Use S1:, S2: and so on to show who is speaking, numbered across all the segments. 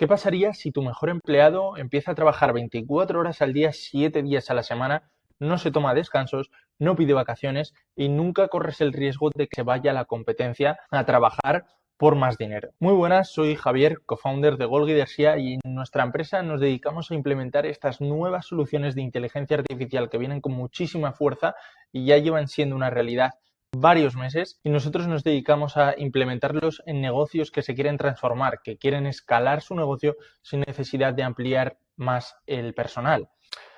S1: ¿Qué pasaría si tu mejor empleado empieza a trabajar 24 horas al día, 7 días a la semana, no se toma descansos, no pide vacaciones y nunca corres el riesgo de que se vaya a la competencia a trabajar por más dinero? Muy buenas, soy Javier, co-founder de Goal Leadership, y en nuestra empresa nos dedicamos a implementar estas nuevas soluciones de inteligencia artificial que vienen con muchísima fuerza y ya llevan siendo una realidad varios meses, y nosotros nos dedicamos a implementarlos en negocios que se quieren transformar, que quieren escalar su negocio sin necesidad de ampliar más el personal.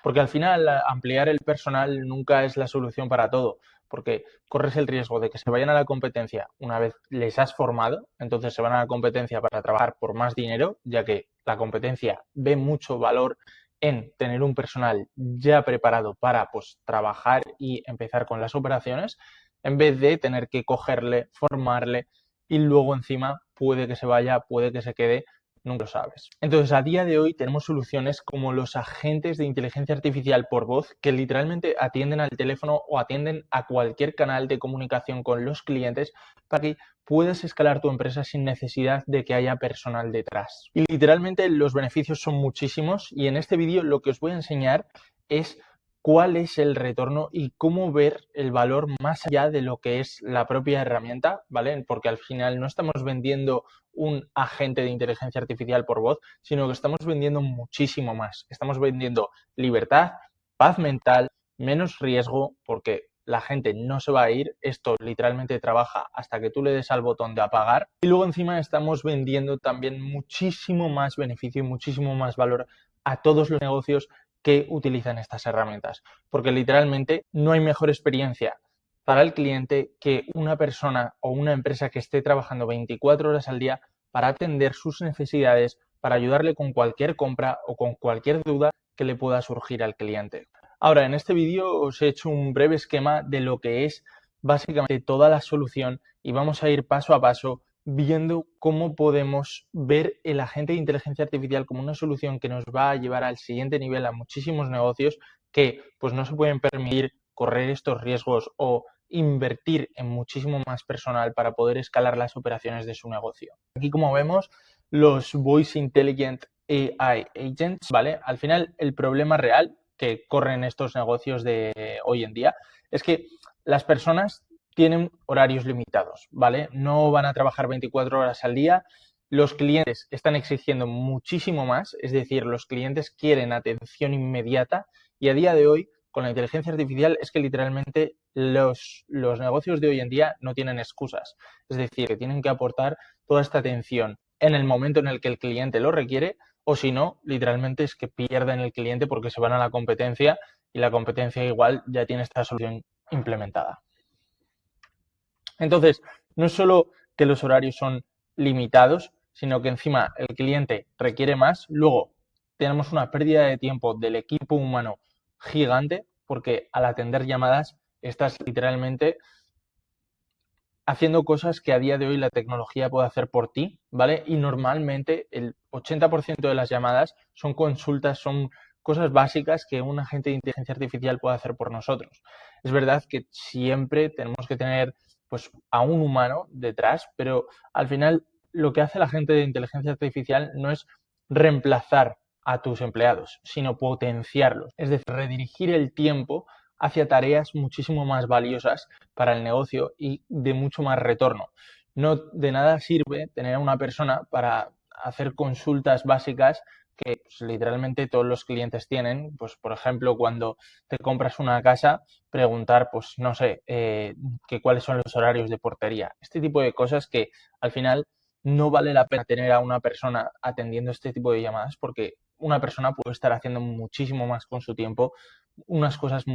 S1: Porque al final ampliar el personal nunca es la solución para todo, porque corres el riesgo de que se vayan a la competencia una vez les has formado, entonces se van a la competencia para trabajar por más dinero, ya que la competencia ve mucho valor en tener un personal ya preparado para pues trabajar y empezar con las operaciones, en vez de tener que cogerle, formarle y luego encima puede que se vaya, puede que se quede, nunca lo sabes. Entonces, a día de hoy tenemos soluciones como los agentes de inteligencia artificial por voz, que literalmente atienden al teléfono o atienden a cualquier canal de comunicación con los clientes para que puedas escalar tu empresa sin necesidad de que haya personal detrás. Y literalmente los beneficios son muchísimos, y en este vídeo lo que os voy a enseñar es cuál es el retorno y cómo ver el valor más allá de lo que es la propia herramienta, ¿vale? Porque al final no estamos vendiendo un agente de inteligencia artificial por voz, sino que estamos vendiendo muchísimo más. Estamos vendiendo libertad, paz mental, menos riesgo, porque la gente no se va a ir. Esto literalmente trabaja hasta que tú le des al botón de apagar. Y luego encima estamos vendiendo también muchísimo más beneficio y muchísimo más valor a todos los negocios que utilizan estas herramientas, porque literalmente no hay mejor experiencia para el cliente que una persona o una empresa que esté trabajando 24 horas al día para atender sus necesidades, para ayudarle con cualquier compra o con cualquier duda que le pueda surgir al cliente. Ahora, en este vídeo os he hecho un breve esquema de lo que es básicamente toda la solución, y vamos a ir paso a paso viendo cómo podemos ver el agente de inteligencia artificial como una solución que nos va a llevar al siguiente nivel a muchísimos negocios que pues no se pueden permitir correr estos riesgos o invertir en muchísimo más personal para poder escalar las operaciones de su negocio. Aquí, como vemos, los Voice Intelligent AI Agents, ¿vale? Al final, el problema real que corren estos negocios de hoy en día es que las personas tienen horarios limitados, ¿vale? No van a trabajar 24 horas al día. Los clientes están exigiendo muchísimo más, es decir, los clientes quieren atención inmediata, y a día de hoy, con la inteligencia artificial, es que literalmente los negocios de hoy en día no tienen excusas. Es decir, que tienen que aportar toda esta atención en el momento en el que el cliente lo requiere, o si no, literalmente es que pierden el cliente porque se van a la competencia, y la competencia igual ya tiene esta solución implementada. Entonces, no es solo que los horarios son limitados, sino que encima el cliente requiere más. Luego, tenemos una pérdida de tiempo del equipo humano gigante, porque al atender llamadas estás literalmente haciendo cosas que a día de hoy la tecnología puede hacer por ti, ¿vale? Y normalmente el 80% de las llamadas son consultas, son cosas básicas que un agente de inteligencia artificial puede hacer por nosotros. Es verdad que siempre tenemos que tener pues a un humano detrás, pero al final lo que hace el agente de inteligencia artificial no es reemplazar a tus empleados, sino potenciarlos, es decir, redirigir el tiempo hacia tareas muchísimo más valiosas para el negocio y de mucho más retorno. No de nada sirve tener a una persona para hacer consultas básicas que pues, literalmente todos los clientes tienen. Pues, por ejemplo, cuando te compras una casa, preguntar, pues, no sé, que cuáles son los horarios de portería. Este tipo de cosas que al final no vale la pena tener a una persona atendiendo este tipo de llamadas, porque una persona puede estar haciendo muchísimo más con su tiempo, unas cosas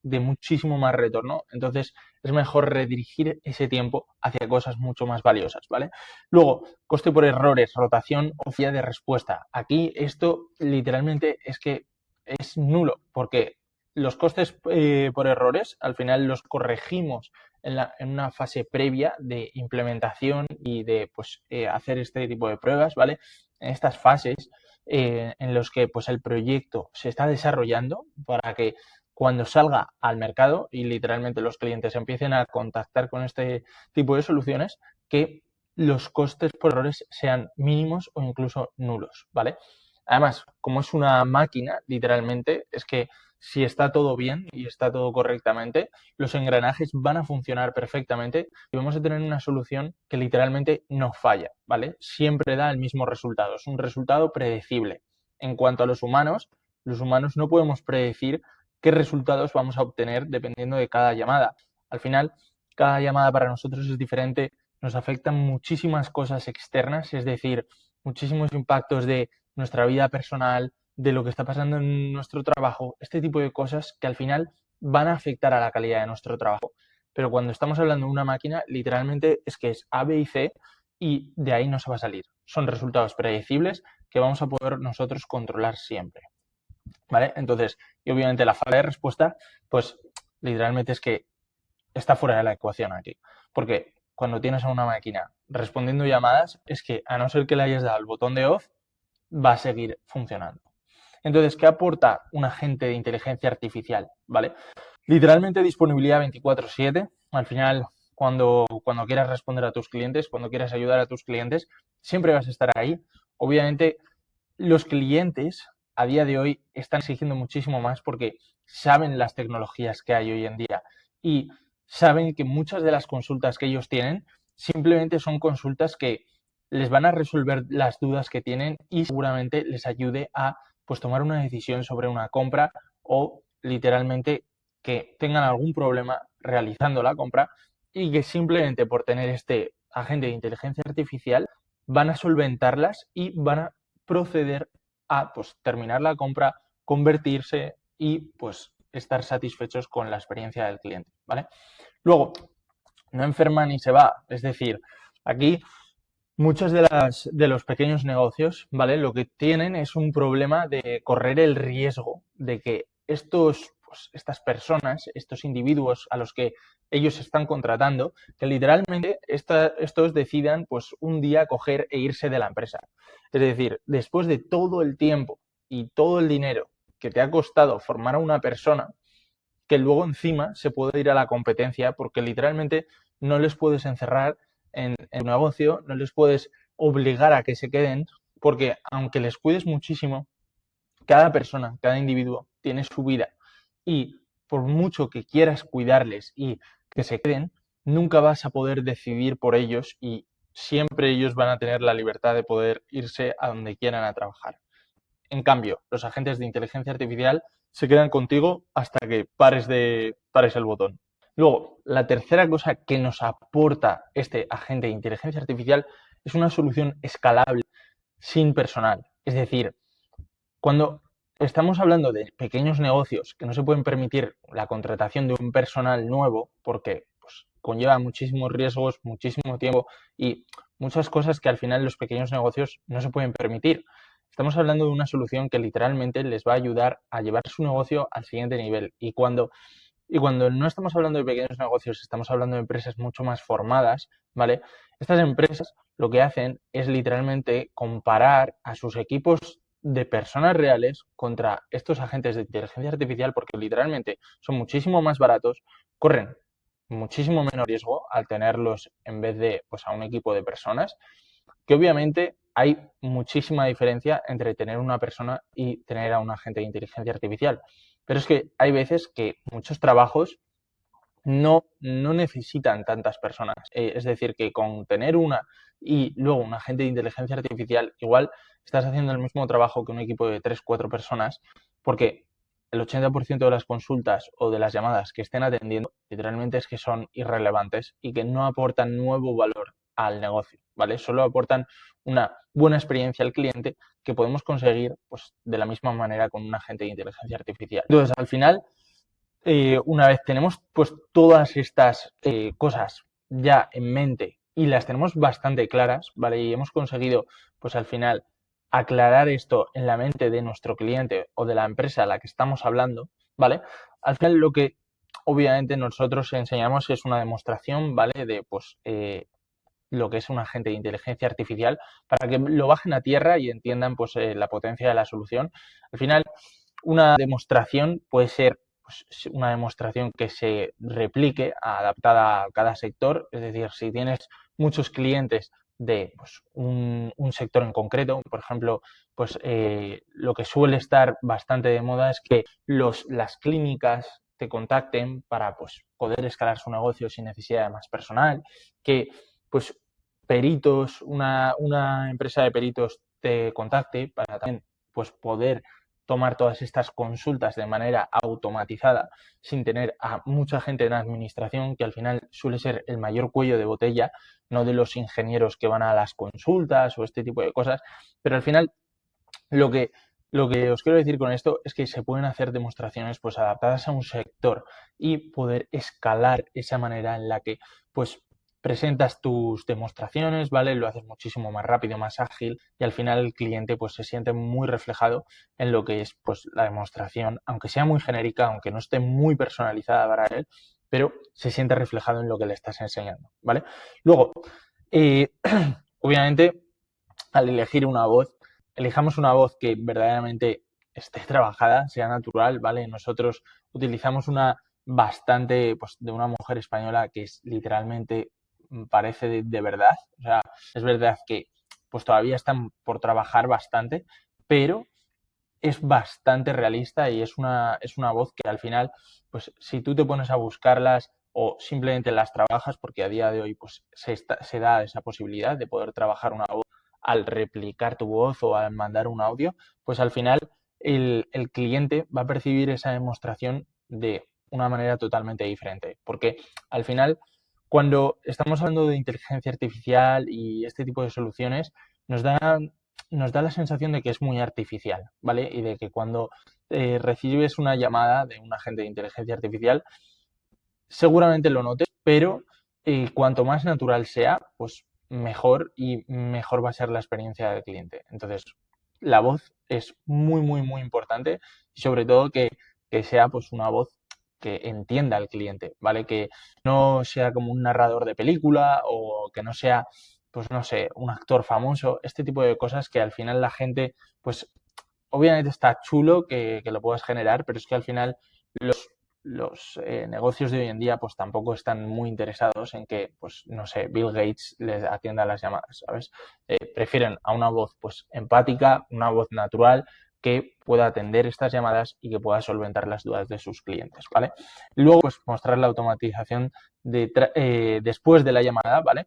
S1: de muchísimo más retorno. Entonces es mejor redirigir ese tiempo hacia cosas mucho más valiosas, ¿vale? Luego, coste por errores, rotación o fía de respuesta. Aquí esto literalmente es que es nulo, porque los costes por errores al final los corregimos en una fase previa de implementación y de pues, hacer este tipo de pruebas, ¿vale? En estas fases en los que pues, el proyecto se está desarrollando para que cuando salga al mercado y literalmente los clientes empiecen a contactar con este tipo de soluciones, que los costes por errores sean mínimos o incluso nulos, ¿vale? Además, como es una máquina, literalmente, es que si está todo bien y está todo correctamente, los engranajes van a funcionar perfectamente y vamos a tener una solución que literalmente no falla, ¿vale? Siempre da el mismo resultado, es un resultado predecible. En cuanto a los humanos no podemos predecir qué resultados vamos a obtener dependiendo de cada llamada. Al final, cada llamada para nosotros es diferente, nos afectan muchísimas cosas externas, es decir, muchísimos impactos de nuestra vida personal, de lo que está pasando en nuestro trabajo, este tipo de cosas que al final van a afectar a la calidad de nuestro trabajo. Pero cuando estamos hablando de una máquina, literalmente es que es A, B y C y de ahí no se va a salir. Son resultados predecibles que vamos a poder nosotros controlar siempre. ¿Vale? Entonces, y obviamente la falta de respuesta, pues literalmente es que está fuera de la ecuación aquí. Porque cuando tienes a una máquina respondiendo llamadas, es que a no ser que le hayas dado el botón de off, va a seguir funcionando. Entonces, ¿qué aporta un agente de inteligencia artificial? ¿Vale? Literalmente disponibilidad 24/7. Al final, cuando quieras responder a tus clientes, cuando quieras ayudar a tus clientes, siempre vas a estar ahí. Obviamente, los clientes a día de hoy están exigiendo muchísimo más porque saben las tecnologías que hay hoy en día y saben que muchas de las consultas que ellos tienen simplemente son consultas que les van a resolver las dudas que tienen y seguramente les ayude a pues tomar una decisión sobre una compra o literalmente que tengan algún problema realizando la compra y que simplemente por tener este agente de inteligencia artificial van a solventarlas y van a proceder a pues, terminar la compra, convertirse y pues estar satisfechos con la experiencia del cliente, ¿vale? Luego, no enferma ni se va, es decir, aquí muchos de los pequeños negocios, ¿vale? Lo que tienen es un problema de correr el riesgo de que estas personas, estos individuos a los que ellos están contratando, que literalmente estos decidan pues un día coger e irse de la empresa. Es decir, después de todo el tiempo y todo el dinero que te ha costado formar a una persona, que luego encima se puede ir a la competencia porque literalmente no les puedes encerrar en tu negocio, no les puedes obligar a que se queden, porque aunque les cuides muchísimo, cada persona, cada individuo tiene su vida y por mucho que quieras cuidarles y que se queden, nunca vas a poder decidir por ellos y siempre ellos van a tener la libertad de poder irse a donde quieran a trabajar. En cambio, los agentes de inteligencia artificial se quedan contigo hasta que pares el botón. Luego, la tercera cosa que nos aporta este agente de inteligencia artificial es una solución escalable sin personal. Es decir, cuando estamos hablando de pequeños negocios que no se pueden permitir la contratación de un personal nuevo porque pues, conlleva muchísimos riesgos, muchísimo tiempo y muchas cosas que al final los pequeños negocios no se pueden permitir. Estamos hablando de una solución que literalmente les va a ayudar a llevar su negocio al siguiente nivel. Y cuando no estamos hablando de pequeños negocios, estamos hablando de empresas mucho más formadas, ¿vale? Estas empresas lo que hacen es literalmente comparar a sus equipos de personas reales contra estos agentes de inteligencia artificial porque literalmente son muchísimo más baratos, corren muchísimo menos riesgo al tenerlos en vez de pues, a un equipo de personas, que obviamente hay muchísima diferencia entre tener una persona y tener a un agente de inteligencia artificial. Pero es que hay veces que muchos trabajos no necesitan tantas personas. Es decir, que con tener una y luego un agente de inteligencia artificial, igual estás haciendo el mismo trabajo que un equipo de 3 4 personas, porque el 80% de las consultas o de las llamadas que estén atendiendo literalmente es que son irrelevantes y que no aportan nuevo valor al negocio, ¿vale? Solo aportan una buena experiencia al cliente que podemos conseguir pues, de la misma manera con un agente de inteligencia artificial. Entonces, al final, una vez tenemos pues todas estas cosas ya en mente y las tenemos bastante claras, ¿vale? Y hemos conseguido pues al final aclarar esto en la mente de nuestro cliente o de la empresa a la que estamos hablando, ¿vale? Al final lo que obviamente nosotros enseñamos es una demostración, ¿vale? De pues lo que es un agente de inteligencia artificial para que lo bajen a tierra y entiendan pues la potencia de la solución. Al final, una demostración puede ser pues, una demostración que se replique adaptada a cada sector, es decir, si tienes muchos clientes, de pues, un sector en concreto. Por ejemplo, pues lo que suele estar bastante de moda es que las clínicas te contacten para pues, poder escalar su negocio sin necesidad de más personal, que pues peritos, una empresa de peritos te contacte para también pues, poder tomar todas estas consultas de manera automatizada sin tener a mucha gente en administración, que al final suele ser el mayor cuello de botella, no de los ingenieros que van a las consultas o este tipo de cosas, pero al final lo que, lo que os quiero decir con esto es que se pueden hacer demostraciones pues adaptadas a un sector y poder escalar esa manera en la que pues presentas tus demostraciones, ¿vale? Lo haces muchísimo más rápido, más ágil y al final el cliente pues se siente muy reflejado en lo que es pues la demostración, aunque sea muy genérica, aunque no esté muy personalizada para él, pero se siente reflejado en lo que le estás enseñando, ¿vale? Luego, eh, obviamente, al elegir una voz, elijamos una voz que verdaderamente esté trabajada, sea natural, ¿vale? Nosotros utilizamos una bastante, pues, de una mujer española que es literalmente parece de verdad. O sea, es verdad que pues todavía están por trabajar bastante, pero es bastante realista y es una voz que al final, pues si tú te pones a buscarlas o simplemente las trabajas, porque a día de hoy pues se da esa posibilidad de poder trabajar una voz al replicar tu voz o al mandar un audio, pues al final el cliente va a percibir esa demostración de una manera totalmente diferente. Porque al final, cuando estamos hablando de inteligencia artificial y este tipo de soluciones, nos da nos da la sensación de que es muy artificial, ¿vale? Y de que cuando recibes una llamada de un agente de inteligencia artificial, seguramente lo notes, pero cuanto más natural sea, pues mejor y mejor va a ser la experiencia del cliente. Entonces, la voz es muy, muy, muy importante y sobre todo que sea pues una voz que entienda al cliente, ¿vale? Que no sea como un narrador de película o que no sea, pues no sé, un actor famoso, este tipo de cosas que al final la gente, pues obviamente está chulo que lo puedas generar, pero es que al final los negocios de hoy en día pues tampoco están muy interesados en que, pues no sé, Bill Gates les atienda las llamadas, ¿sabes? Prefieren a una voz pues empática, una voz natural que pueda atender estas llamadas y que pueda solventar las dudas de sus clientes, ¿vale? Luego, pues mostrar la automatización después de la llamada, ¿vale?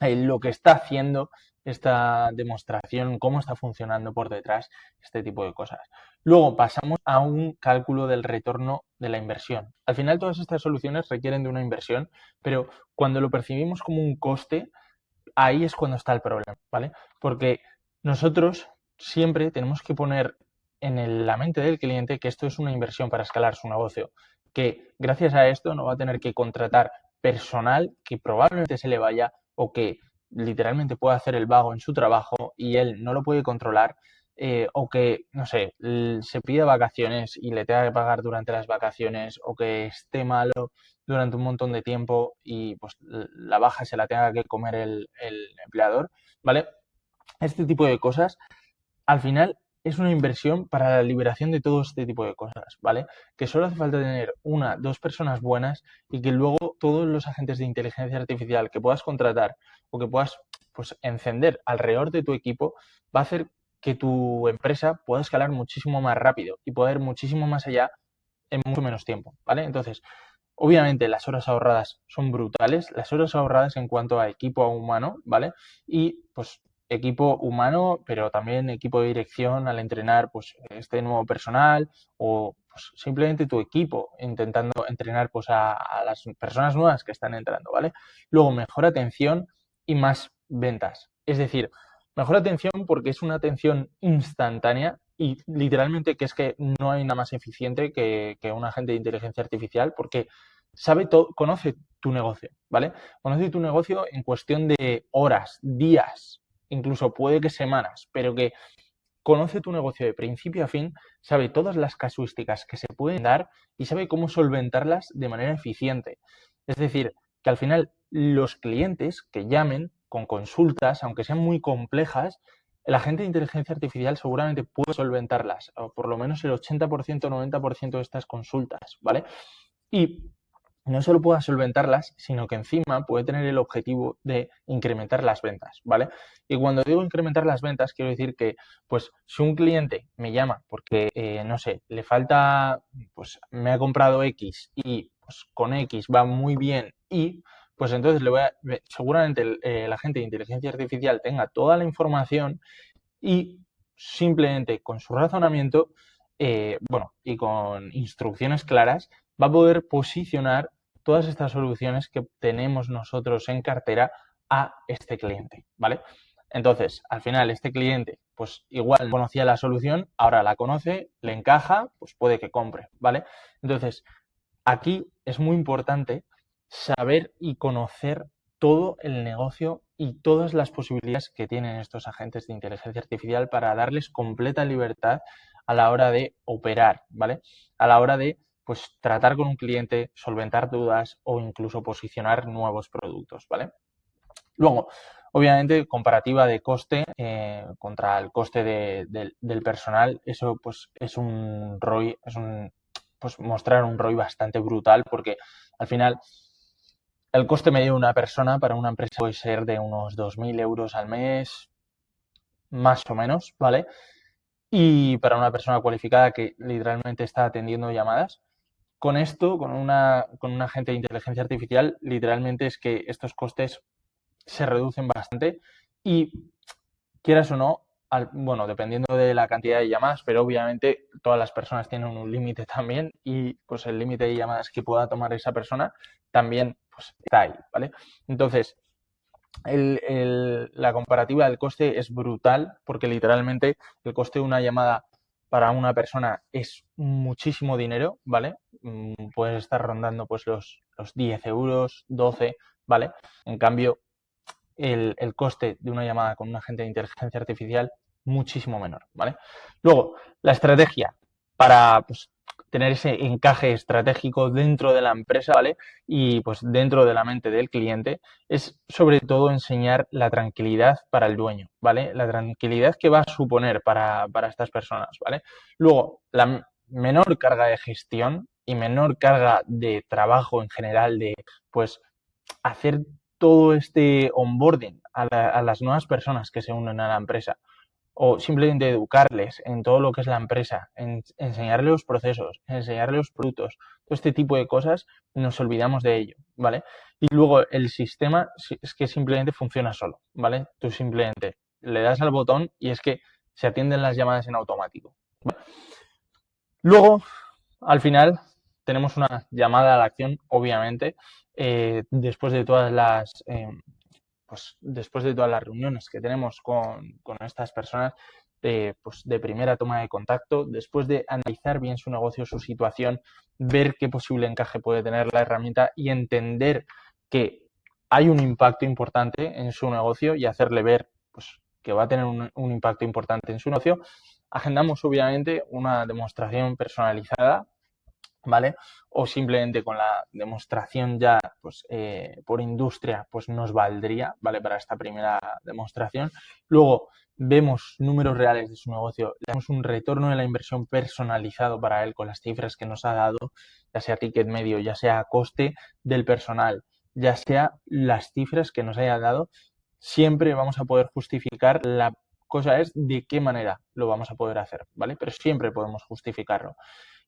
S1: Lo que está haciendo esta demostración, cómo está funcionando por detrás, este tipo de cosas. Luego pasamos a un cálculo del retorno de la inversión. Al final todas estas soluciones requieren de una inversión, pero cuando lo percibimos como un coste, ahí es cuando está el problema, ¿vale? Porque nosotros siempre tenemos que poner en la mente del cliente que esto es una inversión para escalar su negocio, que gracias a esto no va a tener que contratar personal que probablemente se le vaya o que literalmente pueda hacer el vago en su trabajo y él no lo puede controlar, o que, no sé, se pida vacaciones y le tenga que pagar durante las vacaciones, o que esté malo durante un montón de tiempo y pues la baja se la tenga que comer el empleador, ¿vale? Este tipo de cosas, al final es una inversión para la liberación de todo este tipo de cosas, ¿vale? Que solo hace falta tener una, dos personas buenas y que luego todos los agentes de inteligencia artificial que puedas contratar o que puedas pues encender alrededor de tu equipo va a hacer que tu empresa pueda escalar muchísimo más rápido y poder ir muchísimo más allá en mucho menos tiempo, ¿vale? Entonces, obviamente las horas ahorradas son brutales, las horas ahorradas en cuanto a equipo humano, ¿vale? Y pues equipo humano, pero también equipo de dirección al entrenar pues este nuevo personal o pues, simplemente tu equipo intentando entrenar pues a las personas nuevas que están entrando, ¿vale? Luego, mejor atención y más ventas. Es decir, mejor atención porque es una atención instantánea y literalmente que es que no hay nada más eficiente que un agente de inteligencia artificial porque sabe todo, conoce tu negocio, ¿vale? Conoce tu negocio en cuestión de horas, días, incluso puede que semanas, pero que conoce tu negocio de principio a fin, sabe todas las casuísticas que se pueden dar y sabe cómo solventarlas de manera eficiente. Es decir, que al final los clientes que llamen con consultas, aunque sean muy complejas, el agente de inteligencia artificial seguramente puede solventarlas, o por lo menos el 80%, 90% de estas consultas, ¿vale? Y no solo pueda solventarlas, sino que encima puede tener el objetivo de incrementar las ventas, ¿vale? Y cuando digo incrementar las ventas, quiero decir que, pues, si un cliente me llama porque, no sé, le falta, pues, me ha comprado X y, pues, con X va muy bien y, pues, entonces seguramente la gente de inteligencia artificial tenga toda la información y simplemente con su razonamiento, bueno, y con instrucciones claras, va a poder posicionar todas estas soluciones que tenemos nosotros en cartera a este cliente, ¿vale? Entonces, al final, este cliente, pues igual no conocía la solución, ahora la conoce, le encaja, pues puede que compre, ¿vale? Entonces, aquí es muy importante saber y conocer todo el negocio y todas las posibilidades que tienen estos agentes de inteligencia artificial para darles completa libertad a la hora de operar, ¿vale? A la hora de, pues, tratar con un cliente, solventar dudas o incluso posicionar nuevos productos, ¿vale? Luego, obviamente, comparativa de coste contra el coste del personal, eso pues es un ROI, pues mostrar un ROI bastante brutal porque al final el coste medio de una persona para una empresa puede ser de unos 2.000 euros al mes, más o menos, ¿vale? Y para una persona cualificada que literalmente está atendiendo llamadas, con esto, con un agente de inteligencia artificial, literalmente es que estos costes se reducen bastante y quieras o no, bueno, dependiendo de la cantidad de llamadas, pero obviamente todas las personas tienen un límite también y pues el límite de llamadas que pueda tomar esa persona también pues está ahí, ¿vale? Entonces, la comparativa del coste es brutal porque literalmente el coste de una llamada para una persona es muchísimo dinero, ¿vale? Puedes estar rondando pues los 10 euros, 12, ¿vale? En cambio, el coste de una llamada con un agente de inteligencia artificial muchísimo menor, ¿vale? Luego, la estrategia para pues, tener ese encaje estratégico dentro de la empresa, ¿vale? Y pues dentro de la mente del cliente es sobre todo enseñar la tranquilidad para el dueño, ¿vale? La tranquilidad que va a suponer para estas personas, ¿vale? Luego, la menor carga de gestión y menor carga de trabajo en general de, pues, hacer todo este onboarding a las nuevas personas que se unen a la empresa o simplemente educarles en todo lo que es la empresa, enseñarles los procesos, enseñarles los productos, todo este tipo de cosas, nos olvidamos de ello, ¿vale? Y luego el sistema es que simplemente funciona solo, ¿vale? Tú simplemente le das al botón y es que se atienden las llamadas en automático. Luego, al final, tenemos una llamada a la acción, obviamente, después de todas las pues después de todas las reuniones que tenemos con estas personas, pues de primera toma de contacto, después de analizar bien su negocio, su situación, ver qué posible encaje puede tener la herramienta y entender que hay un impacto importante en su negocio y hacerle ver pues, que va a tener un impacto importante en su negocio, agendamos obviamente una demostración personalizada, ¿vale? O simplemente con la demostración ya pues, por industria pues nos valdría, ¿vale? Para esta primera demostración. Luego vemos números reales de su negocio, le damos un retorno de la inversión personalizado para él con las cifras que nos ha dado, ya sea ticket medio, ya sea coste del personal, ya sea las cifras que nos haya dado, siempre vamos a poder justificar. La cosa es de qué manera lo vamos a poder hacer, ¿vale? Pero siempre podemos justificarlo.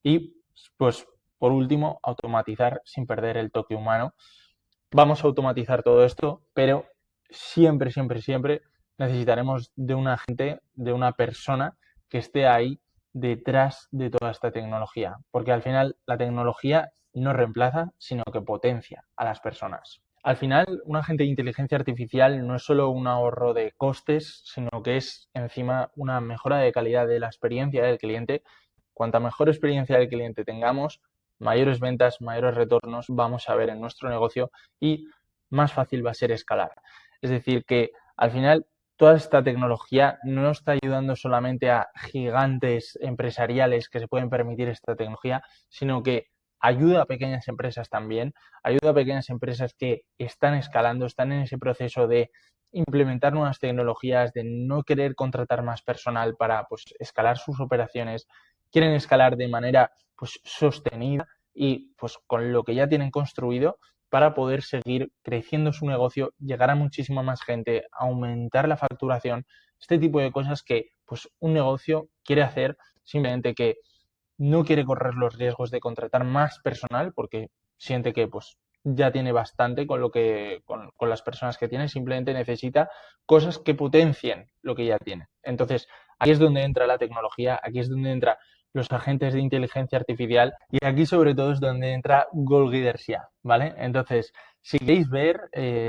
S1: Y pues por último, automatizar sin perder el toque humano. Vamos a automatizar todo esto, pero siempre, siempre, siempre necesitaremos de un agente, de una persona que esté ahí detrás de toda esta tecnología, porque al final la tecnología no reemplaza, sino que potencia a las personas. Al final, un agente de inteligencia artificial no es solo un ahorro de costes, sino que es encima una mejora de calidad de la experiencia del cliente. Cuanta mejor experiencia del cliente tengamos, mayores ventas, mayores retornos vamos a ver en nuestro negocio y más fácil va a ser escalar. Es decir, que al final toda esta tecnología no está ayudando solamente a gigantes empresariales que se pueden permitir esta tecnología, sino que ayuda a pequeñas empresas también, ayuda a pequeñas empresas que están escalando, están en ese proceso de implementar nuevas tecnologías, de no querer contratar más personal para pues, escalar sus operaciones, quieren escalar de manera pues, sostenida y pues con lo que ya tienen construido para poder seguir creciendo su negocio, llegar a muchísima más gente, aumentar la facturación, este tipo de cosas que pues un negocio quiere hacer, simplemente que no quiere correr los riesgos de contratar más personal porque siente que pues ya tiene bastante con lo que con las personas que tiene, simplemente necesita cosas que potencien lo que ya tiene. Entonces, aquí es donde entra la tecnología, aquí es donde entra los agentes de inteligencia artificial y aquí sobre todo es donde entra GoalGuidersia, ¿vale? Entonces, si queréis ver,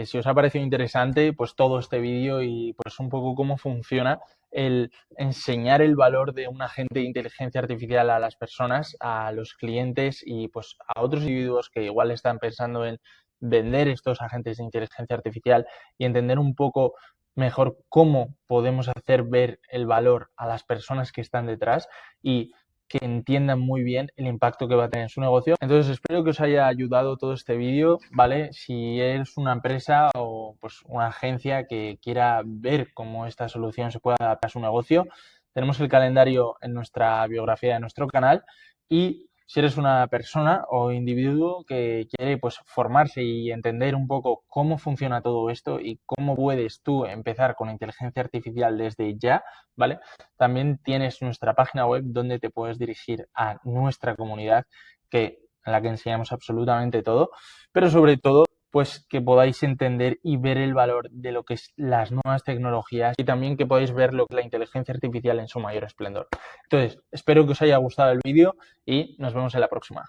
S1: si os ha parecido interesante, pues todo este vídeo y pues un poco cómo funciona el enseñar el valor de un agente de inteligencia artificial a las personas, a los clientes y pues a otros individuos que igual están pensando en vender estos agentes de inteligencia artificial y entender un poco mejor cómo podemos hacer ver el valor a las personas que están detrás y que entiendan muy bien el impacto que va a tener en su negocio. Entonces espero que os haya ayudado todo este vídeo, ¿vale? Si eres una empresa o pues una agencia que quiera ver cómo esta solución se puede adaptar a su negocio, tenemos el calendario en nuestra biografía de nuestro canal y si eres una persona o individuo que quiere pues formarse y entender un poco cómo funciona todo esto y cómo puedes tú empezar con inteligencia artificial desde ya, ¿vale? También tienes nuestra página web donde te puedes dirigir a nuestra comunidad en la que enseñamos absolutamente todo, pero sobre todo pues que podáis entender y ver el valor de lo que es las nuevas tecnologías y también que podáis ver lo que es la inteligencia artificial en su mayor esplendor. Entonces, espero que os haya gustado el vídeo y nos vemos en la próxima.